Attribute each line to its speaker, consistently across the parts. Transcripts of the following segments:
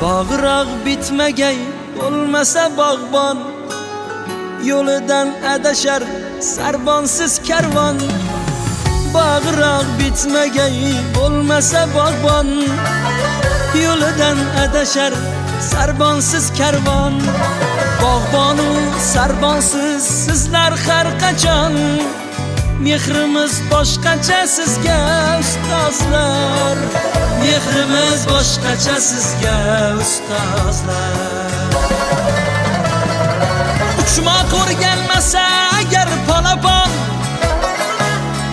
Speaker 1: Bağıraq bitmagay bo'lmasa bog'bon, yo'lidan adashar sarbonsiz karvon. Bağıraq bitmagay bo'lmasa bog'bon, yo'lidan adashar sarbonsiz karvon. Bog'bonu sarbonsiz sizlar har qachon, mehrimiz boshqacha sizga ustozlar. Mehrimiz boshqacha sizga ustozlar. Uchmoq o'rganmasa agar polapon,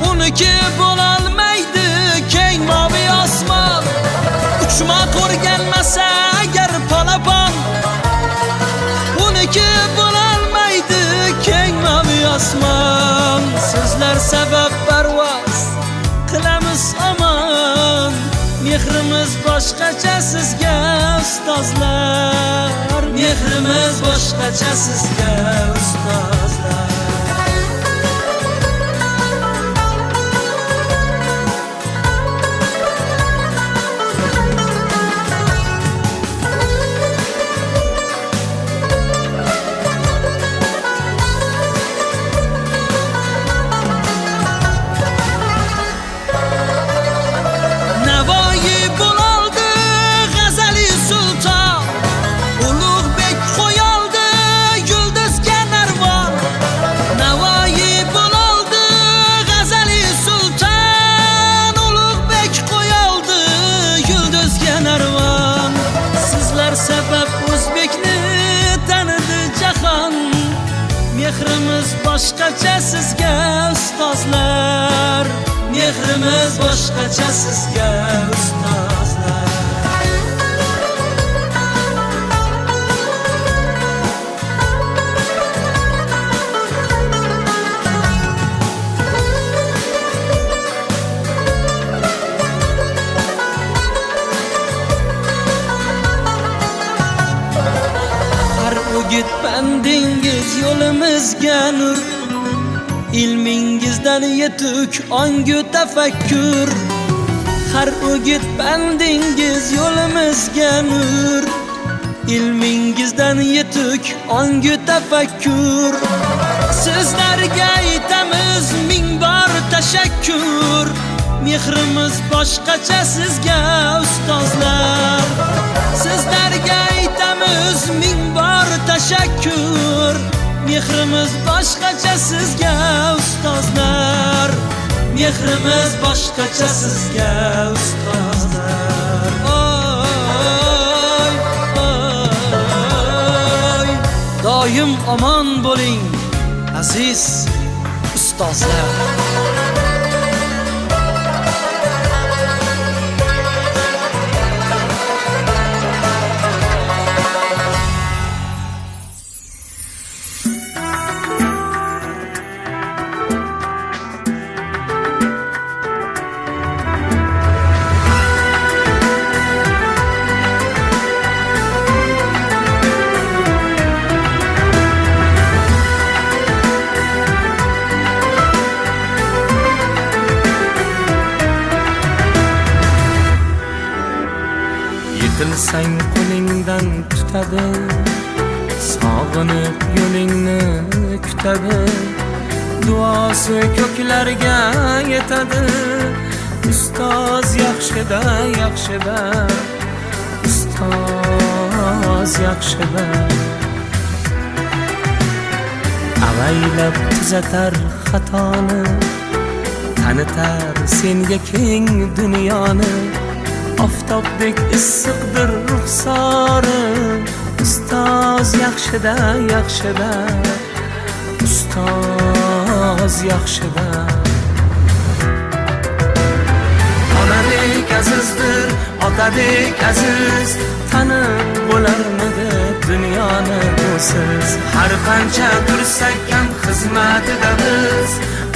Speaker 1: uniki bo'lolmaydi keng moviy osmon. Uchmoq o'rganmasa agar polapon, uniki bo'lolmaydi keng moviy osmon. Sizlar sabab parvoz qilamiz omon, mehrimiz boshqacha sizga ustozlar. Mehrimiz boshqacha sizga ustozlar. Mehrimiz boshqacha sizga ustozlar. Mehrimiz boshqacha sizga ustozlar. Har o'git bandingiz yo'limizga nur, ilmingizdan yetuk ongu tafakkur. Har o'git bandingiz yo'limizga nur, ilmingizdan yetuk ongu tafakkur. Sizlarga aytamiz ming bor tashakkur. Mehrimiz boshqacha sizga ustozlar. Sizlarga aytamiz ming bor tashakkur. Mehrimiz boshqacha sizga ustozlar. Mehrimiz boshqacha sizga ustozlar. Oy, oy, doim omon bo'ling aziz ustozlar.
Speaker 2: Yetilsang qo'lingdan tutadi, sog'inib yo'lingni kutadi. Duosi ko'klarga yetadi. Ustoz yaxshida, yaxshida, ustoz yaxshida. Avaylab tuzatar xatoni, tanitar senga keng dunyoni. Oftobdek issiqdir ruxsori, ustoz yaxshida, yaxshida, ustoz yaxshida. Onadek azizdir, otadek aziz, tanib bo'larmidi dunyoni busiz. Har qancha tursak ham xizmatida biz,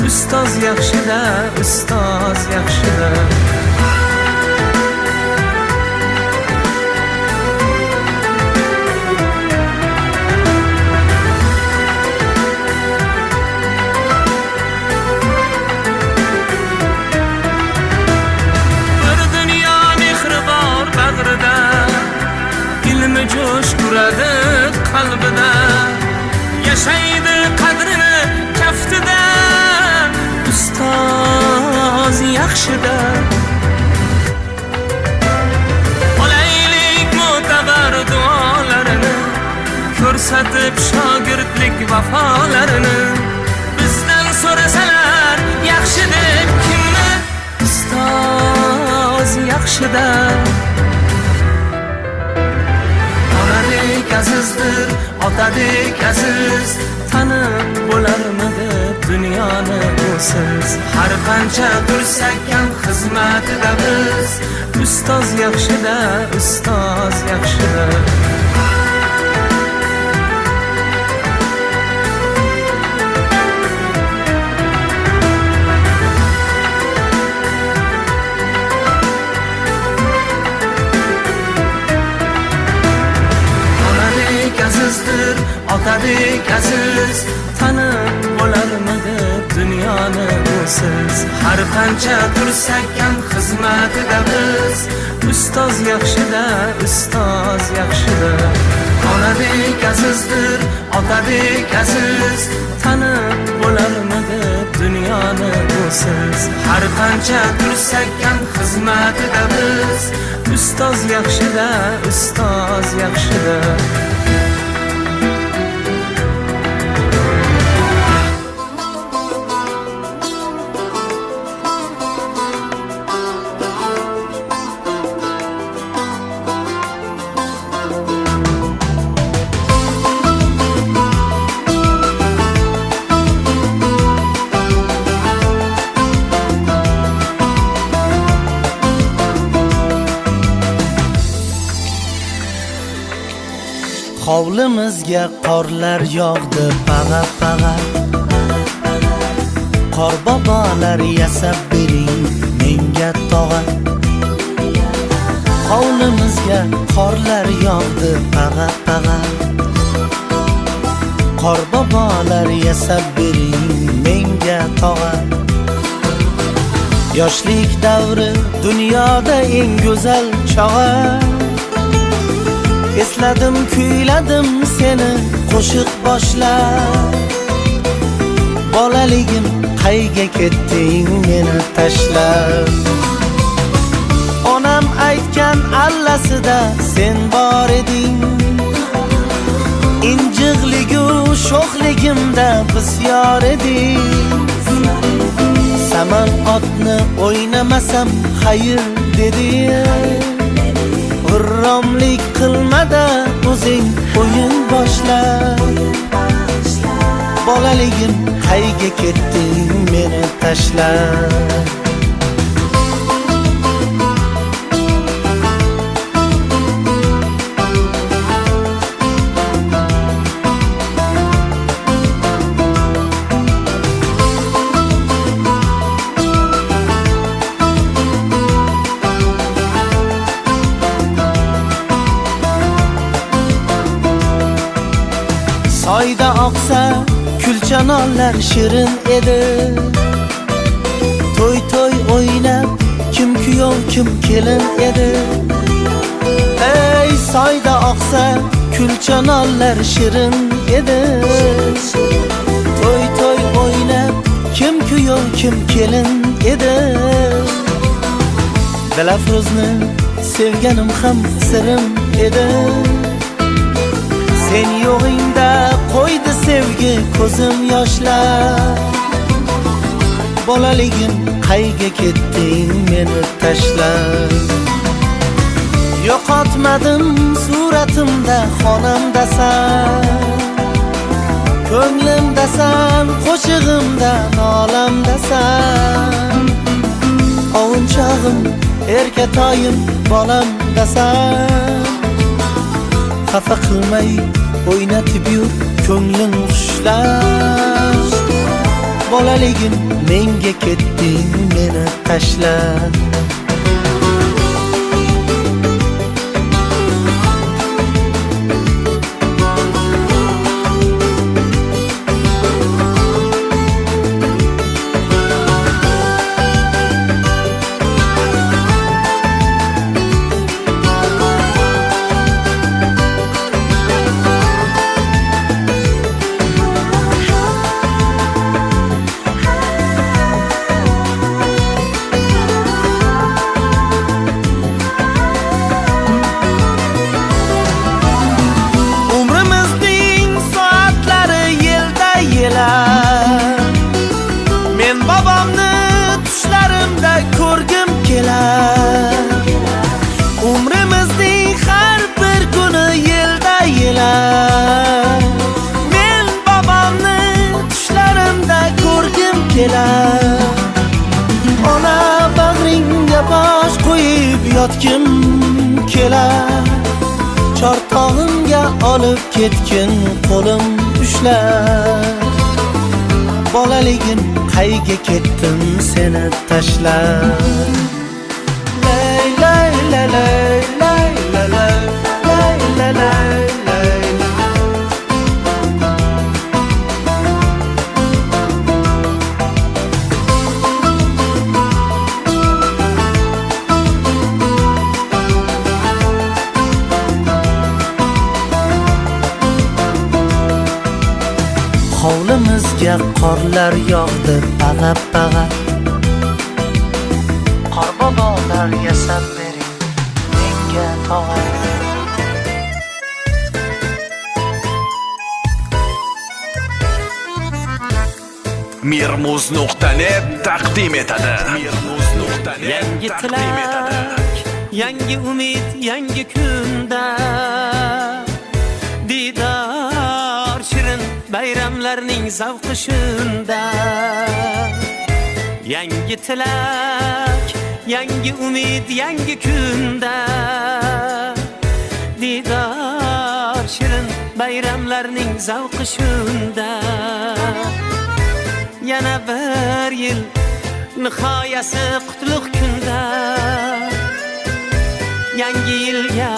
Speaker 2: ustoz yaxshida, ustoz yaxshida. yaxshida. Olaylik mo'tabar duolarini, ko'rsatib shogirdlik vafolarini. Bizdan so'rasalar yaxshi deb kimni? Ustoz yaxshida. Onadek azizdir, otadek aziz, tanib bo'larmidi dunyoni usiz. Har qancha tursak ham xizmatida biz. Ustoz yaxshida, ustoz yaxshida. Azizdir, otadek aziz, tanib bo'larmidi dunyoni usiz. Har qancha tursak ham xizmatida biz. Ustoz yaxshida, ustoz yaxshida. Onadek azizdir, otadek aziz, tanib bo'larmidi dunyoni usiz. Har qancha tursak ham xizmatida biz. Ustoz yaxshida, ustoz yaxshida.
Speaker 1: Hovlimizga qorlar yog'di pag'a-pag'a. Qor bobolar yasab bering menga tog'a. Hovlimizga qorlar yog'di pag'a-pag'a. Qor bobolar yasab bering menga tog'a. Yoshlik davri dunyoda eng go'zal chog'a. Esladim, kuyladim seni qo'shiq boshlab. Bolaligim qayga ketding meni tashlab. Onam aytgan allasida sen bor eding. Injiqligu sho'xligimda bisyor eding. Saman otni o'ynamasam xayr deding. G'irromlik qilmada o'zing o'yin boshla. Bolaligim qayga ketding meni tashlab. Soyda oqsa kulchanonlar shirin edi. To'y to'y o'ynab kim kuyov kim kelin edi. Ey soyda oqsa kulchanonlar shirin edi. To'y to'y o'ynab kim kuyov kim kelin edi. Dilafruzni sevganim ham sirim edi. Sen yo'g'ingda qo'ydi sevgi ko'zim yoshlar. Bolaligim qayga ketding meni tashlab. Yo'qotmadim suratimda xonamdasan. Ko'nglimdasan, qo'shig'imda nolamdasan. Ovunchog'im, erkatoyim, bolamdasan. Xafa qilmay o'ynatib yur ko'nglim xushlar. Bolaligim menga ketding meni tashlab. yotgim kelar, chortog'imga olib ketgin qo'lim ushlab. Bolaligim qayga ketdim seni tashlab. Lay lay lay lay lay lay lay lay lay. Hovlimizga qorlar yog'di bag'ab-bag'ab. Qorbobolar yasab bering menga tog'a.
Speaker 3: Mirmuz.net taqdim etadi.
Speaker 2: Yangi tilak, yangi umid, yangi kunda didor shirin bayramlarning zavqi shunda. Yangi tilak, yangi umid, yangi kunda didor shirin bayramlarning zavqi shunda. Yana bir yil nihoyasi qutlug' kunda. Yangi yilga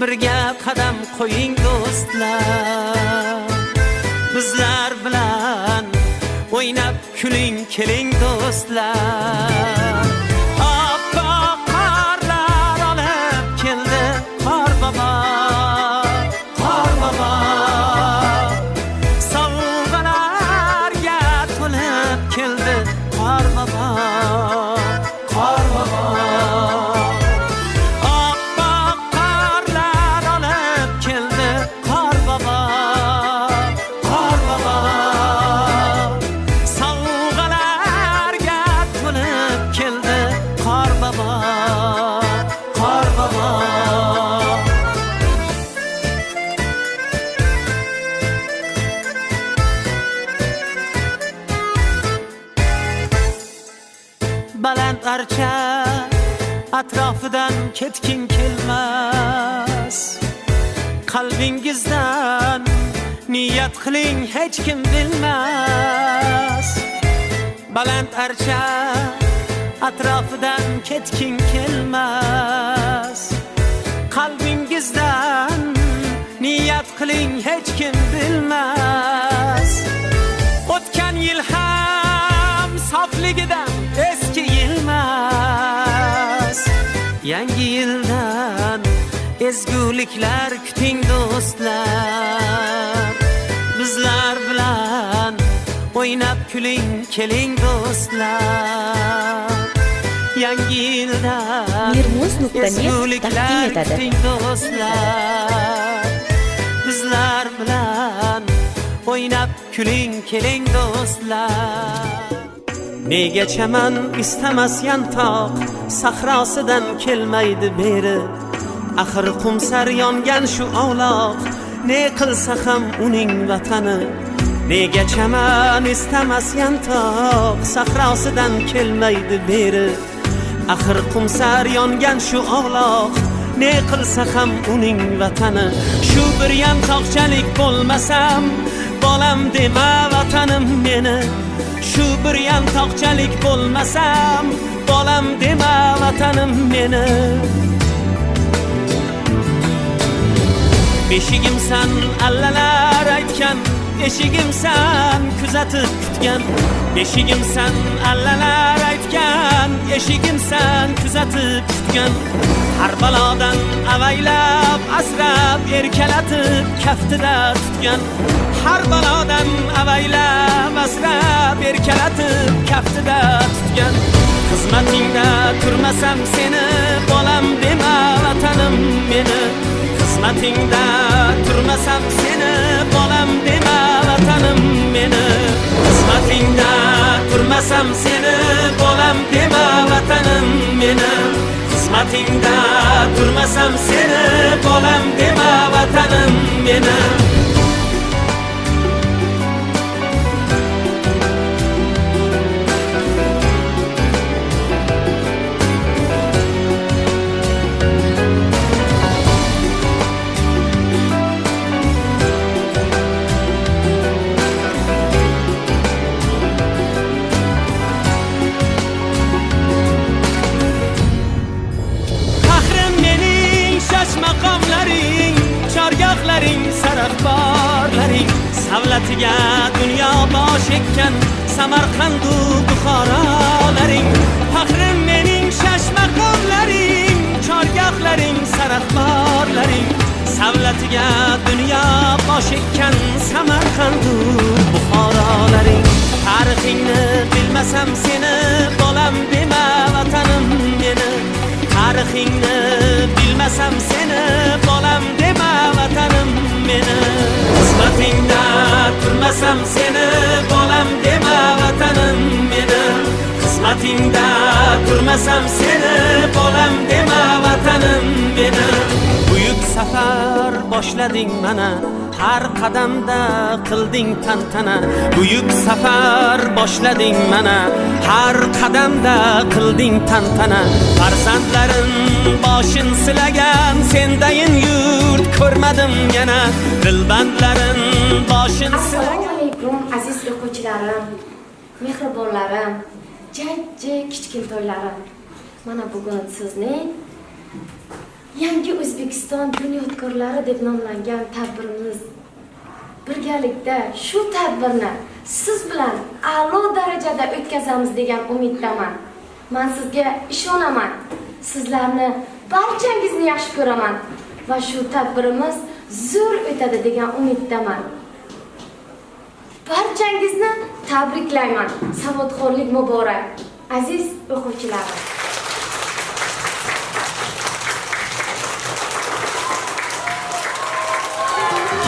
Speaker 2: birga qadam qo'ying do'stlar. Bizlar bilan o'ynab kuling keling do'stlar. Oppoq qorlar olib keldi qorbobo. Qorbobo sovg'alarga to'lib keldi qorbobo. Qorbobo oppoq qorlar olib keldi qorbobo. Qorbobo sovg'alarga to'lib keldi qorbobo. Qorbobo baland archa atrofidan ketging kelmas. Qalbingizdan niyat qiling hech kim bilmas. Baland archa atrofidan ketging kelmas. Qalbingizdan niyat qiling hech kim bilmas. O'tgan yil ham sofligidan eski yilmas. Yangi yildan ezguliklar kuting do'stlar. Bizlar bilan o'ynab kuling keling do'stlar. Yangi yildan
Speaker 4: Mirmuz.net
Speaker 2: ezguliklar
Speaker 4: taqdim etadi.
Speaker 2: kuting do'stlar. Bizlar bilan o'ynab kuling keling do'stlar. Nega chaman istamas yantoq sahrosidan kelmaydi beri. Axir qumsar yongan shu ovloq ne qilsa ham uning vatani. Nega chaman istamas yantoq sahrosidan kelmaydi beri. Axir qumsar yongan shu ovloq ne qilsa ham uning vatani. Shu bir yantoqchalik bo'lmasam bolam dema vatanim meni. Shu bir yantoqchalik bo'lmasam bolam dema vatanim meni. Beshigimsan allalar aytgan, eshigimsan kuzatib kutgan. Beshigimsan allalar aytgan, eshigimsan kuzatib kutgan. Har balodan avaylab asrab erkalatib kaftida tutgan. Har balodan avaylab asrab erkalatib kaftida tutgan. Xizmatingda turmasam seni bolam dema vatanim meni. Xizmatingda turmasam seni bolam dema vatanim meni. Xizmatingda turmasam seni bolam dema vatanim meni. Xizmatingda turmasam seni bolam dema vatanim meni. savlatiga dunyo bosh ekkan Samarqandu Buxorolaring faxrim mening shashmaqonlaring chorgohlaring sarafborlaring savlatiga dunyo bosh ekkan Samarqandu Buxorolaring tarixingni bilmasam seni bolam dema vatanim meni tarixingni bilmasam seni bolam dema vatanim meni xizmatingda turmasam seni bolam dema vatanim meni xizmatingda turmasam seni bolam dema vatanim meni buyuk safar boshlading mana har qadamda qilding tantana buyuk safar boshlading mana har qadamda qilding tantana farzandlarim boshin silagan sendayin yurt ko'rmadim yana dilbandlarim boshin
Speaker 4: Assalomu alaykum aziz o'quvchilarim, mehribonlarim, jajji kichkintoylarim. Mana bugun sizning Yangi O'zbekiston bunyodkorlari deb nomlangan tadbirimiz birgalikda shu tadbirni siz bilan a'lo darajada o'tkazamiz degan umiddaman. Men sizga ishonaman. Sizlarni barchangizni yaxshi ko'raman va shu tadbirimiz zo'r o'tadi degan umiddaman. Barchangizni tabriklayman. Savodxonlik muborak. Aziz o'quvchilarim.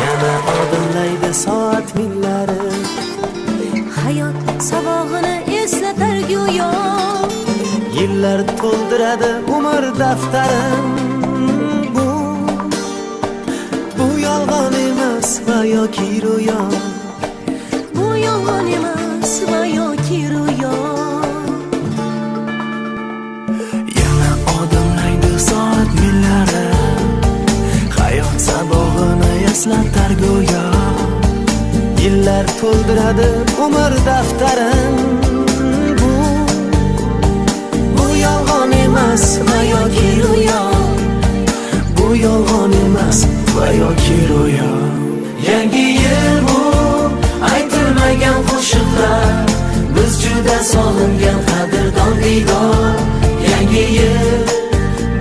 Speaker 1: Yana odimlaydi soat millari
Speaker 5: Hayot sabog'ini eslatar go'yo
Speaker 1: Yillar to'ldiradi umr daftarim Bu yolg'on emas va yoki ro'yo
Speaker 5: Bu yolg'on emas va yoki ro'yo
Speaker 1: Yana odimlaydi soat millari Hayot sabog'ini eslatar go'yo Yillar to'ldiradi umr daftarim Bu yolg'on emas va yoki ro'yo Bu yolg'on emas va yoki ro'yo Yangi yil bu aytilmagan qo'shiqlar Biz juda sog'ingan qadrdon diydor Yangi yil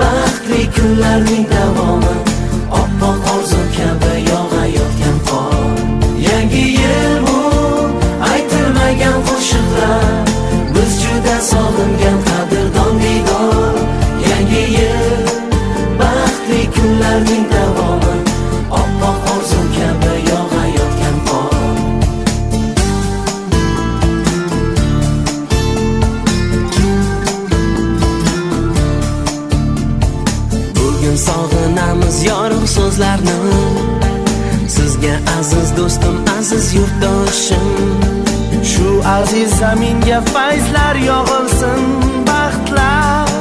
Speaker 1: baxtli kunlarning davomi Oppoq orzu kabi yog'ayotgan qor Yangi yil bu aytilmagan qo'shiqlar Biz juda sog'ingan qadrdon diydor Yangi yil baxtli kunlarning davomi Oppoq orzu kabi yog'ayotgan qor Bugun sog'inamiz yorug' so'zlarni Sizga aziz do'stim, aziz yurtdoshim Shu aziz zaminga fayzlar yog'ilsin, baxtlar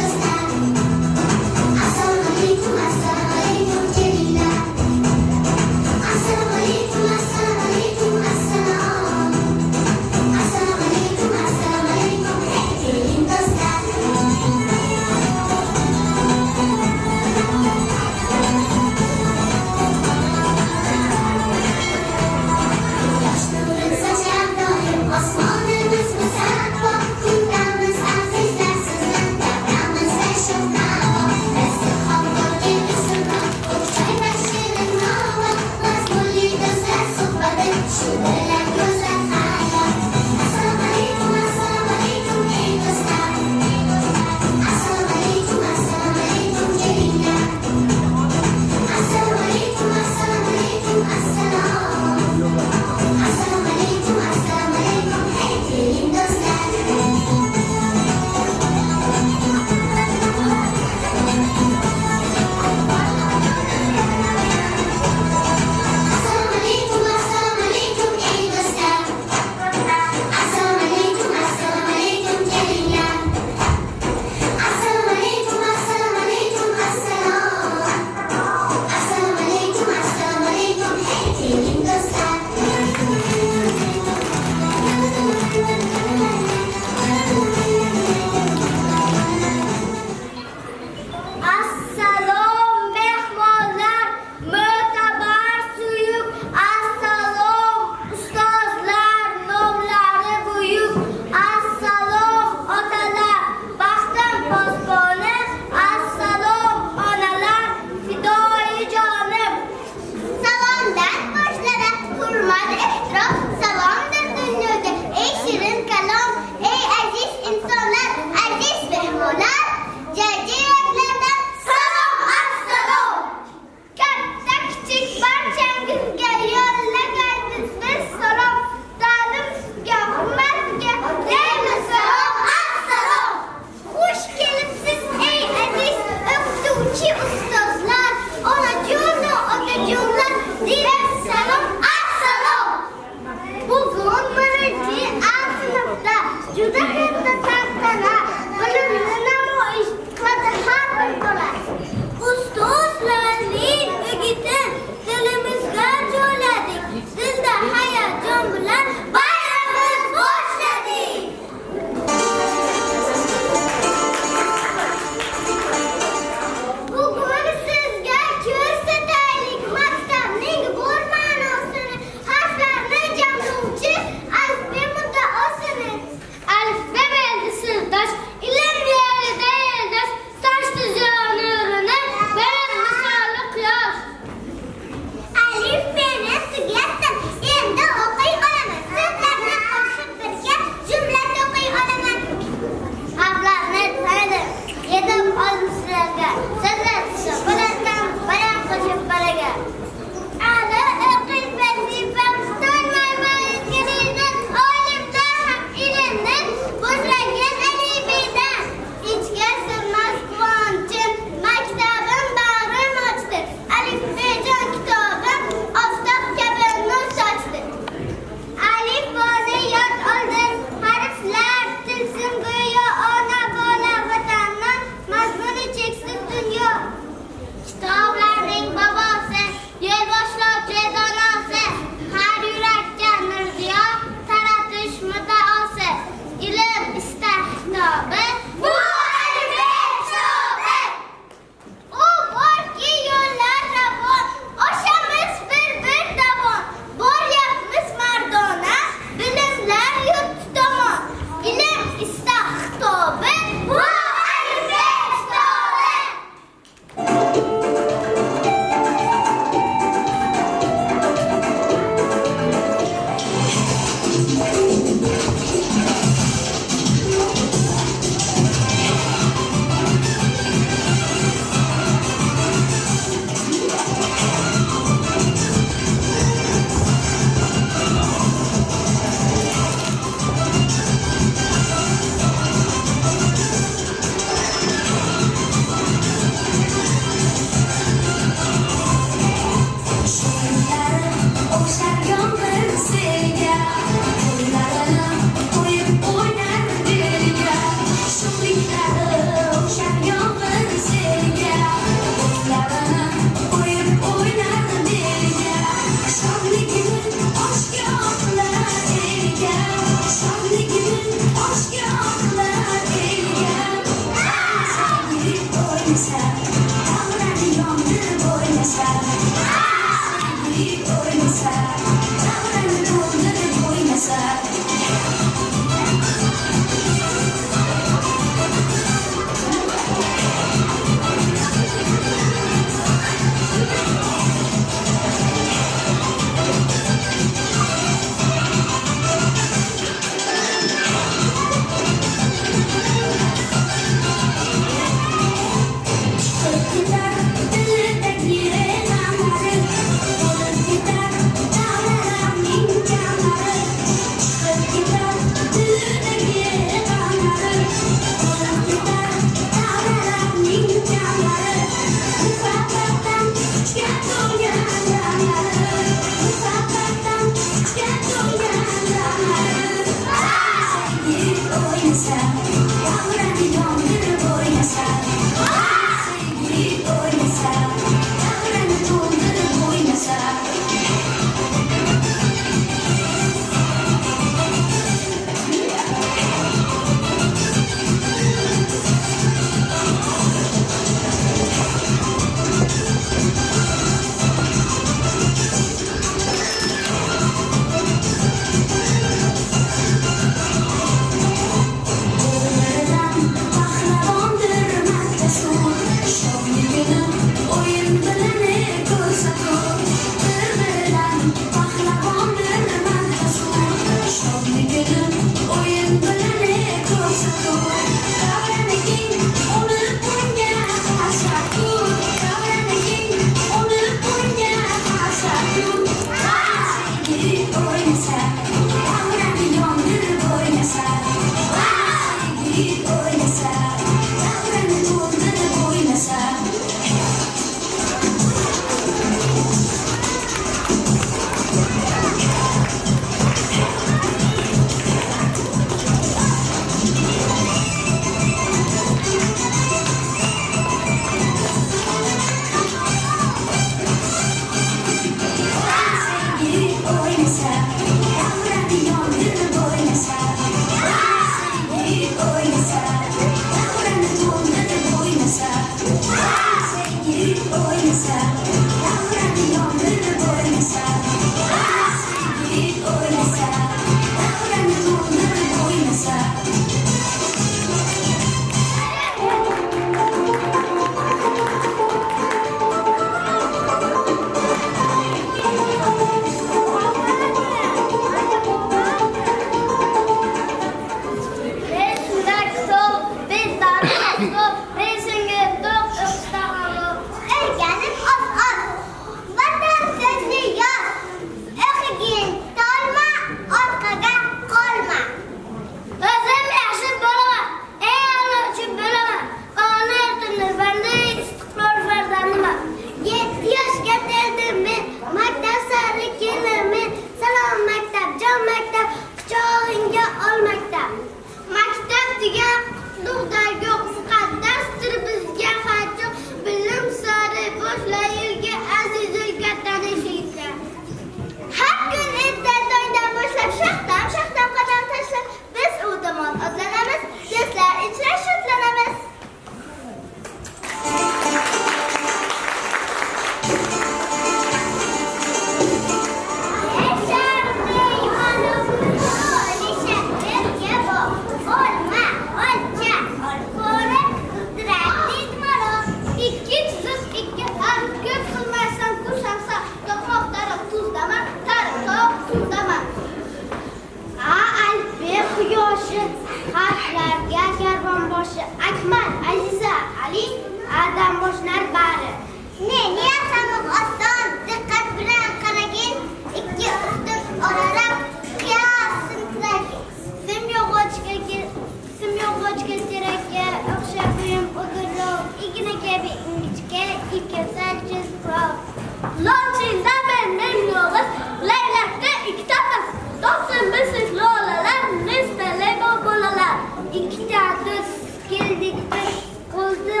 Speaker 6: Lonchinda men yolg'iz, laylakda ikkita qiz. Topsin biz lolalar, nesta lego bolalar. Ikkita do'st keldik biz, qo'lga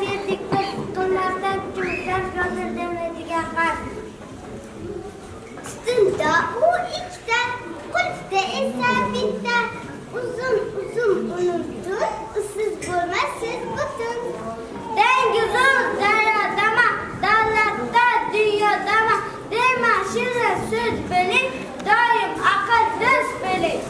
Speaker 6: berdik biz. Qilmasdan cho'zar hozir demladigan qaz. Ustinda u ikkita, qulfda esa bitta. Uzun unutun, usiz bo'lmasiz butun. Dengizur daryodama, davlatda dunyodama. Dema shirin so'z biling, doim aql do'st biling.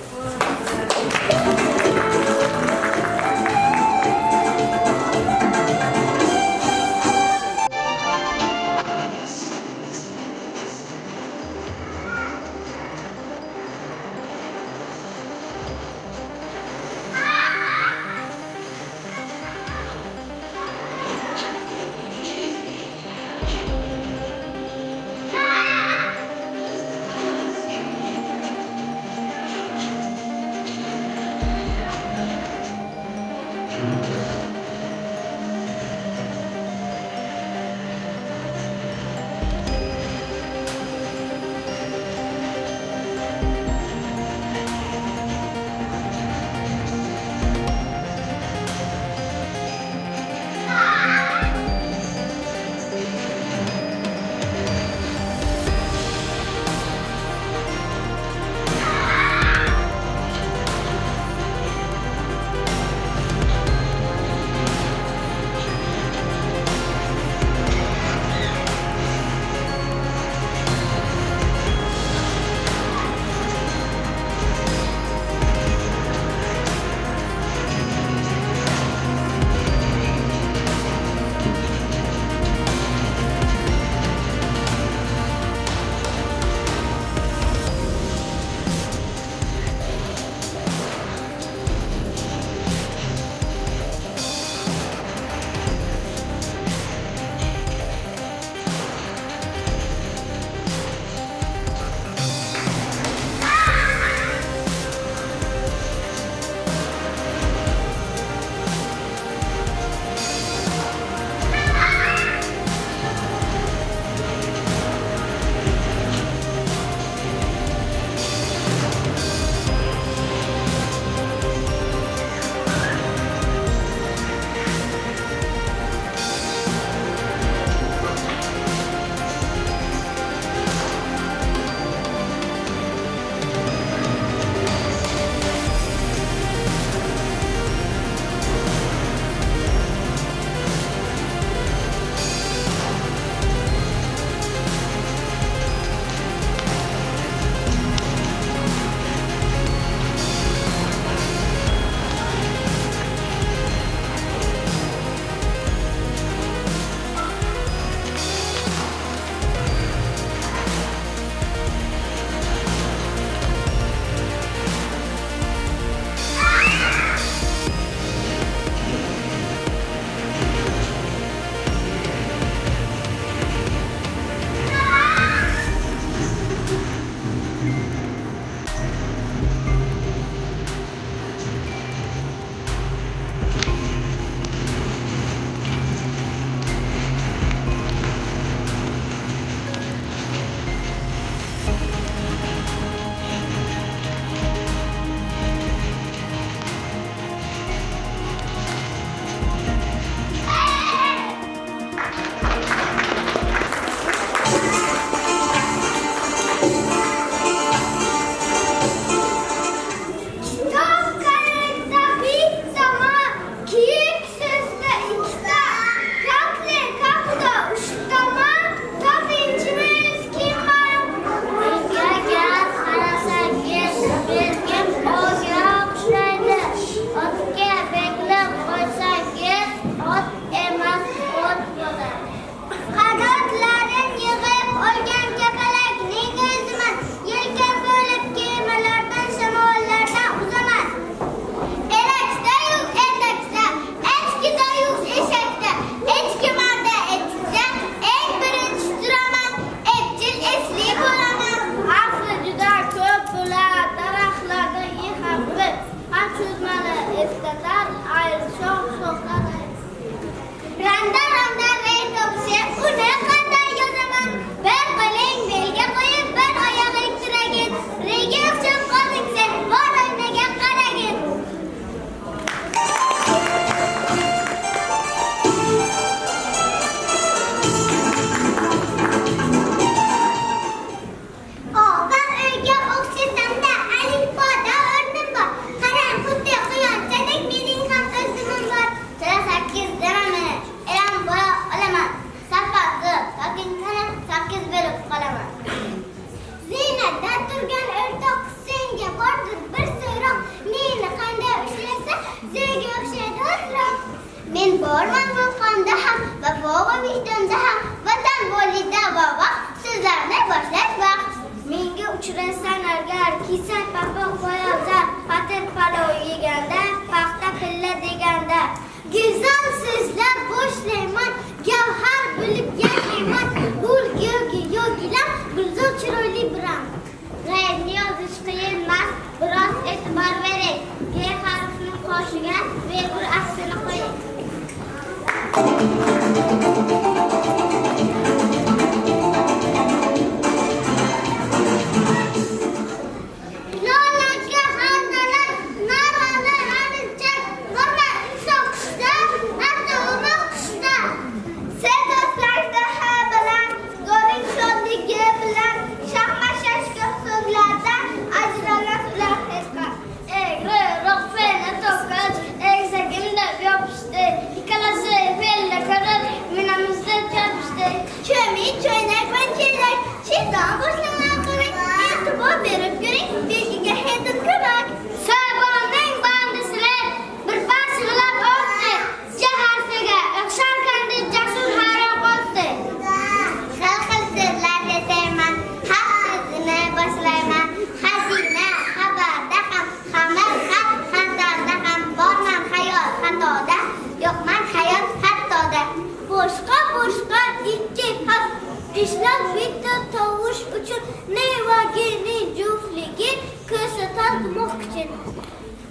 Speaker 6: bitta tovush uchun nevagining juftligi ko'rsatar dimoq uchun.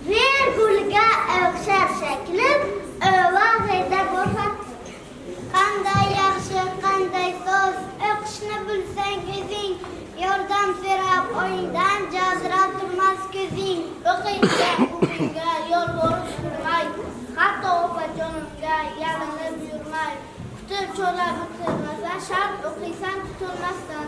Speaker 6: Virgulga o'xshar shaklim vaqtida bo'lsa. Qanday yaxshi, qanday so'z o'qishni bilsang o'zing, yordam so'rab oyingdan jazirab turmas ko'zing. O'qiyga yolvorib turmay, hatto opajonimga yalinib yurmay, kutib cho'lab o'tirmasa, shart o'qiysan tutulmasdan.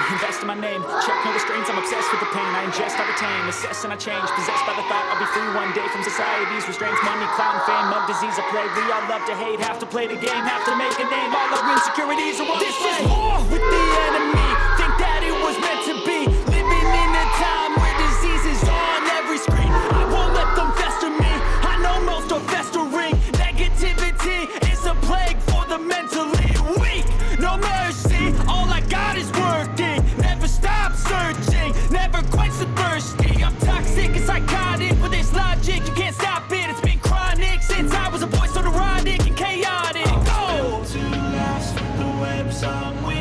Speaker 7: Invest in my name, check no restraints, I'm obsessed with the pain. I ingest, I retain, assess and I change. Possessed by the thought I'll be free one day from society's restraints. Money, clout, fame, mug, disease, a plague. We all love to hate, have to play the game, have to make a name. All our insecurities are all this is war with the enemy. Think that it was meant to be. Living in a time where disease is on every screen. I won't let them fester me, I know most are festering. Negativity is a plague for the mentally weak. No mercy, all I got is working. Never stop searching, never quench the thirsty. I'm toxic and psychotic, with this logic you can't stop it. It's been chronic since I was a boy, so neurotic and chaotic. Go! To last, the webs I'm with.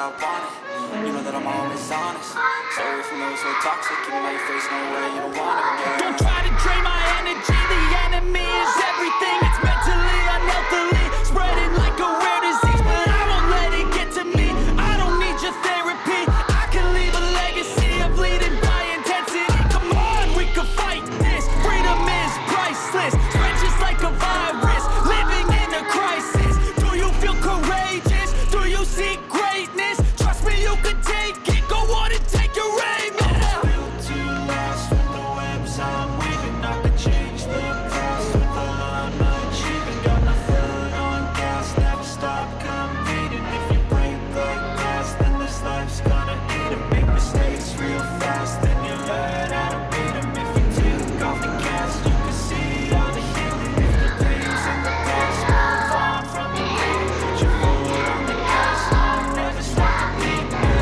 Speaker 8: I want it. You know that I'm always honest. Stay away from those who are toxic. You know your face, no way, you don't want it, girl.
Speaker 7: Don't try to drain my energy. The enemy is everything. It's mentally, unhealthily, spreading like a rare disease. But I won't let it get to me. I don't need your therapy. I can leave a legacy of leading by intensity. Come on, we can fight this. Freedom is priceless. Spread just like a virus. Living in a crisis. Do you feel courageous? Do you seek greatness? Trust me, you can take it. Go on and take your aim. Yeah.
Speaker 8: Built to last when the webs I'm weaving. I could change the past with all I'm achieving. Got my foot on gas, never stop competing. If you break like glass, then this life's gonna eat 'em. Make mistakes real fast, then you learn how to beat 'em. If you take off the gas, you can see all the healing. If the things in the past, move on from the bleeding. Put your foot on the gas, no, never stop to beat me.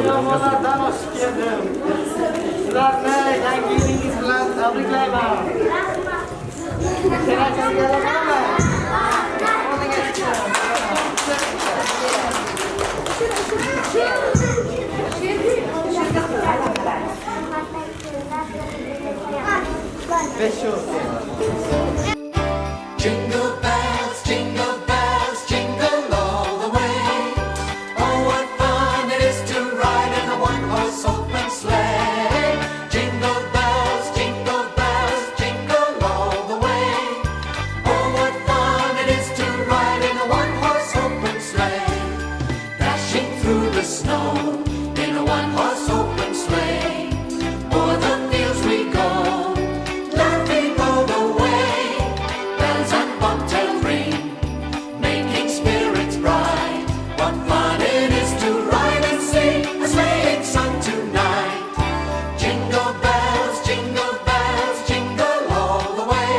Speaker 9: Yomonlardan oshib keldim. Sizlarni yangi yilingiz bilan tabriklayman. Kelajakka qaraman. Kelishuv.
Speaker 8: Jingle bells, jingle all the way. Oh, what fun it is to ride in a one-horse open sleigh. Jingle bells, jingle all the way. Oh, what fun it is to ride in a one-horse open sleigh. Dashing through the snow in a one-horse open sleigh. O'er the fields we go, laughing all the way. Bells and bobtails ring, making spirits bright. What fun it is to ride and sing a sleighing song tonight. Jingle bells, jingle all the way.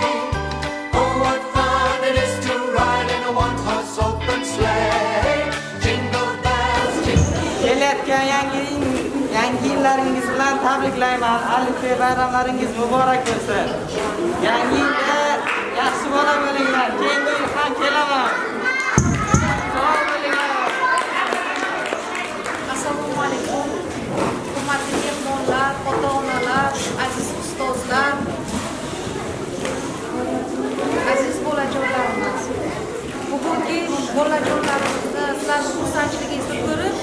Speaker 8: Oh, what fun it is to ride in a one-horse open sleigh. Jingle bells,
Speaker 9: Kelayotgan yangi yillaringiz bilan tabriklayman. Alif bayramlaringiz muborak bo'lsin. Yangi yilda yaxshi bola bo'linglar. Keyingi yil ham kelaman. Sog' bo'linglar.
Speaker 10: Assalomu alaykum. Hurmatli mehmonlar, ota-onalar, aziz ustozlar, aziz bolajonlarimiz. Bugungi bolajonlarimizni sizlarning xursandchiligingizni ko'rib,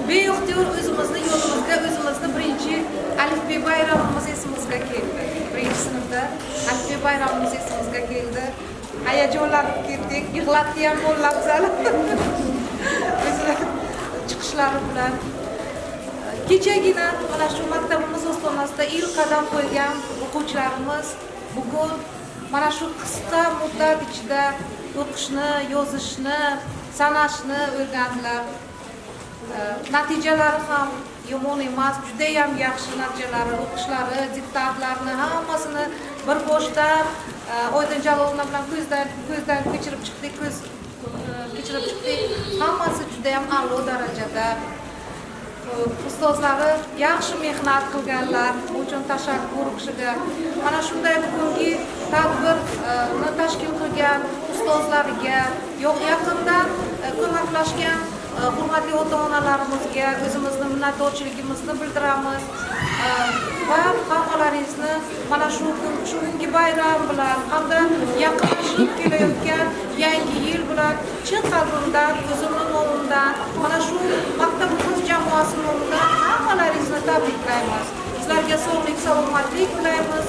Speaker 10: beixtiyor o'zimizni yo'limizga, o'zimizni birinchi alifbe bayramimiz esimizga keldi. Birinchi sinfda alifbe bayramimiz esimizga keldi. Hayajonlanib ketdik, yig'latdi ham bo'lamiz hali. Bizlar chiqishlari bilan kechagina mana shu maktabimiz ostonasida ilk qadam qo'ygan o'quvchilarimiz bugun mana shu qisqa muddat ichida o'qishni, yozishni, sanashni o'rgandilar. Natijalari ham yomon emas, juda ham yaxshi natijalari, o'qishlari, diktantlarni hammasini bir boshlab Oydin Jalolovna bilan ko'zdan kechirib chiqdik, hammasi juda ham a'lo darajada. Ustozlari yaxshi mehnat qilganlar, bu uchun tashakkur o'qishiga. Mana shunday bugungi tadbirni tashkil qilgan ustozlariga, yaqindan ko'maklashgan hurmatli ota-onalarimizga o'zimizni minnatdorchiligimizni bildiramiz va hammalaringizni mana shu kungi bayram bilan hamda yaqinlashib kelayotgan yangi yil bilan chin qalbimdan, o'zimning nomimdan, mana shu maktabimiz jamoasi nomidan hammalaringizni tabriklaymiz. Sizlarga sog'lik, salomatlik tilaymiz.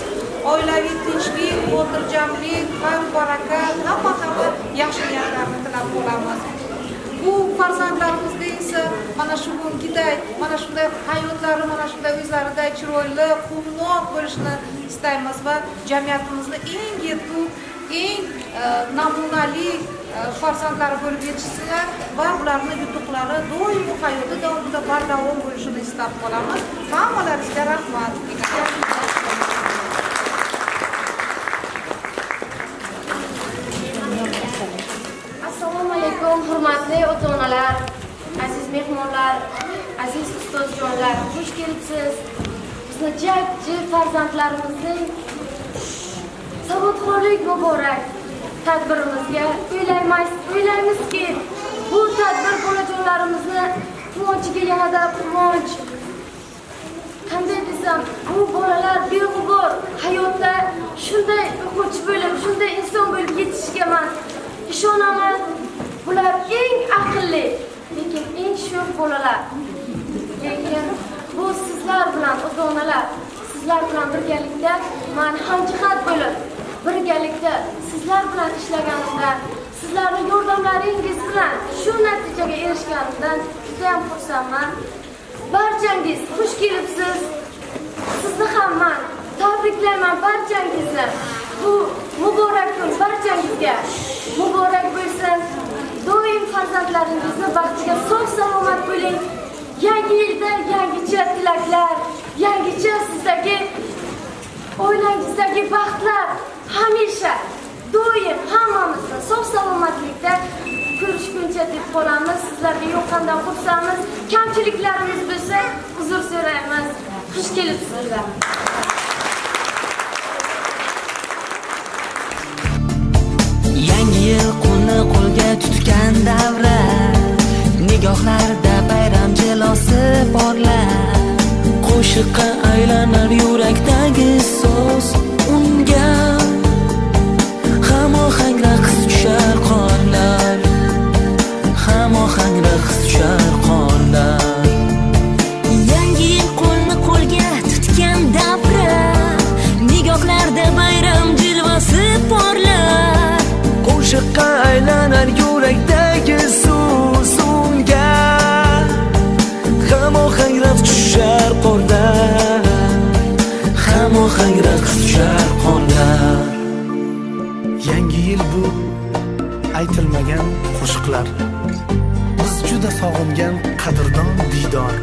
Speaker 10: Oilaviy tinchlik, xotirjamlik, xayr, baraka, hamma yaxshi niyatlarni tilab qolamiz. Bu farzandlarimizga esa mana shu bungiday, mana shunday hayotlari, mana shunday o'zlariday chiroyli, quvnoq bo'lishini istaymiz va jamiyatimizni eng yetuk, eng namunali farzandlari bo'lib yetishsinlar va ularning yutuqlari doimo hayoti davomida bardavom bo'lishini istab qolamiz. Hammalaringizga rahmat.
Speaker 4: Assalomu alaykum, hurmatli ota-onalar, aziz mehmonlar, aziz ustozjonlar, xush kelibsiz. Bizni jajji farzandlarimizning savodxonlik muborak tadbirimizga o'ylaymizki, bu tadbir bolajonlarimizni quvonchiga yanada quvonch. Qanday desam, bu bolalar beg'ubor hayotda shunday o'quvchi bo'lib, shunday inson bo'lib yetishiga men ishonaman. Bular eng aqlli, lekin eng sho'x bolalar. Lekin bu sizlar bilan ota-onalar, sizlar bilan birgalikda men hamjihat bo'lib, birgalikda sizlar bilan ishlaganimdan, sizlarning yordamlaringiz bilan shu natijaga erishganimdan juda ham xursandman. Barchangiz xush kelibsiz. Sizni ham men tabriklayman barchangizni. Bu muborak kun barchangizga muborak bo'lsin. Doim farzandlaringizni baxtiga sog' salomat bo'ling. Yangi yilda yangicha tilaklar, yangicha sizdagi oilangizdagi baxtlar hamisha doim hammamizni sog' salomatlikda ko'rishguncha deb qolamiz. Sizlarga yoqqandan xursandmiz. Kamchiliklarimiz bo'lsa uzr so'raymiz. Xush kelibsizlar.
Speaker 11: Yangi yil qo'lni qo'lga tutgan davra, nigohlarda bayram jilosi porlar. Qo'shiqqa aylanar yurakdagi so'z, unga
Speaker 1: raqs tushar qorlar.
Speaker 5: Yangi yil qo'lni qo'lga tutgan davra, nigohlarda bayram jilvasi porlar.
Speaker 11: Qo'shiqqa aylanar yurakdagi suvsunga, hamohang raqs tushar qorlar, hamohang raqs tushar qorlar.
Speaker 1: Yangi yil bu aytilmagan qo'shiqlar, biz juda sog'ingan qadrdon diydor.